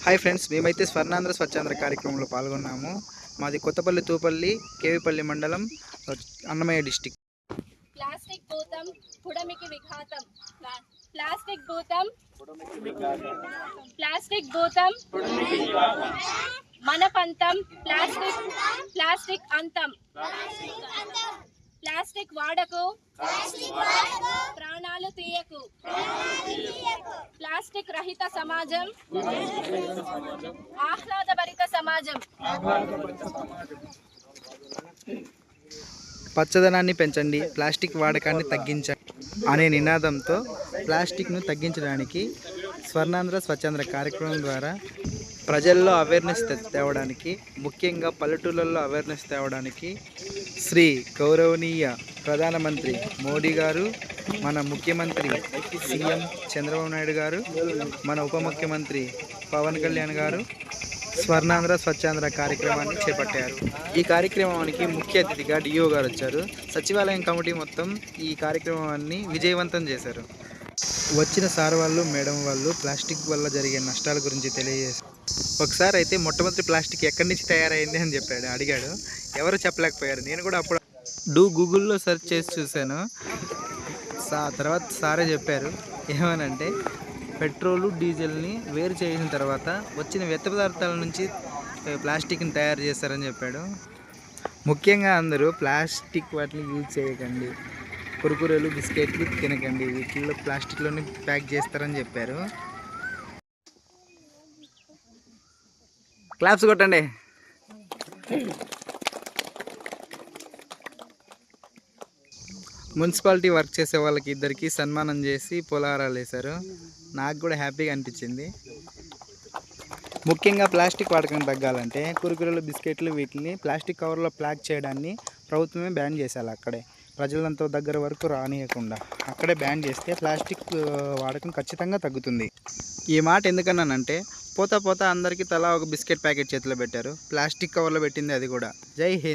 Hi friends, మేమైతే స్వర్ణాంధ్ర స్వచ్ఛాంధ్ర కార్యక్రమంలో పాల్గొన్నాము. మాది కొత్తపల్లి తూపల్లి కేవిపల్లి మండలం, అన్నమయ్య డిస్టిక్. ప్లాస్టిక్ భూతం పుడమికి విఘాతం. ప్లాస్టిక్ భూతం ప్లాస్టిక్ భూతం మన పంతం. ప్లాస్టిక్ అంతం. ప్లాస్టిక్ వాడకు, ప్రాణాలు తీయకు. ప్లాస్టిక్ రహిత సమాజం, ఆహ్లాదభరిత సమాజం. పచ్చదనాన్ని పెంచండి, ప్లాస్టిక్ వాడకాన్ని తగ్గించండి అనే నినాదంతో ప్లాస్టిక్ను తగ్గించడానికి స్వర్ణాంధ్ర స్వచ్ఛాంధ్ర కార్యక్రమం ద్వారా ప్రజల్లో అవేర్నెస్ తేవడానికి, ముఖ్యంగా పల్లెటూళ్ళల్లో అవేర్నెస్ తేవడానికి శ్రీ గౌరవనీయ ప్రధానమంత్రి మోడీ గారు, మన ముఖ్యమంత్రి సీఎం చంద్రబాబు నాయుడు గారు, మన ఉప ముఖ్యమంత్రి పవన్ కళ్యాణ్ గారు స్వర్ణాంధ్ర స్వచ్ఛాంధ్ర కార్యక్రమాన్ని చేపట్టారు. ఈ కార్యక్రమానికి ముఖ్య అతిథిగా డిఓ గారు వచ్చారు. సచివాలయం కమిటీ మొత్తం ఈ కార్యక్రమాన్ని విజయవంతం చేశారు. వచ్చిన సార్ వాళ్ళు, మేడం వాళ్ళు ప్లాస్టిక్ వల్ల జరిగే నష్టాల గురించి తెలియజేశారు. ఒకసారి అయితే మొట్టమొదటి ప్లాస్టిక్ ఎక్కడి నుంచి తయారైంది అని అడిగాడు. ఎవరు చెప్పలేకపోయారు. నేను కూడా అప్పుడు గూగుల్లో సెర్చ్ చేసి చూశాను. తర్వాత సారే చెప్పారు. ఏమనంటే, పెట్రోలు డీజిల్ని వేరు చేసిన తర్వాత వచ్చిన వ్యర్థ పదార్థాల నుంచి ప్లాస్టిక్ని తయారు చేస్తారని చెప్పాడు. ముఖ్యంగా అందరూ ప్లాస్టిక్ వాటిని యూజ్ చేయకండి, కురుకురేలు బిస్కెట్లు తినకండి, వీటిల్లో ప్లాస్టిక్లోనే ప్యాక్ చేస్తారని చెప్పారు. క్లాప్స్ కొట్టండి. మున్సిపాలిటీ వర్క్ చేసే వాళ్ళకి ఇద్దరికి సన్మానం చేసి పొలారాలు వేశారు. నాకు కూడా హ్యాపీగా అనిపించింది. ముఖ్యంగా ప్లాస్టిక్ వాడకం తగ్గాలంటే కురుకురేలు బిస్కెట్లు వీటిని ప్లాస్టిక్ కవర్లో ప్యాక్ చేయడాన్ని ప్రభుత్వమే బ్యాన్ చేసేయాలి. అక్కడే ప్రజలంతా దగ్గర వరకు రానియకుండా అక్కడే బ్యాన్ చేస్తే ప్లాస్టిక్ వాడకం ఖచ్చితంగా తగ్గుతుంది. ఈ మాట ఎందుకన్నానంటే, పోతా అందరికీ తలా ఒక బిస్కెట్ ప్యాకెట్ చేతిలో పెట్టారు. ప్లాస్టిక్ కవర్లో పెట్టింది అది కూడా. జై హింద్.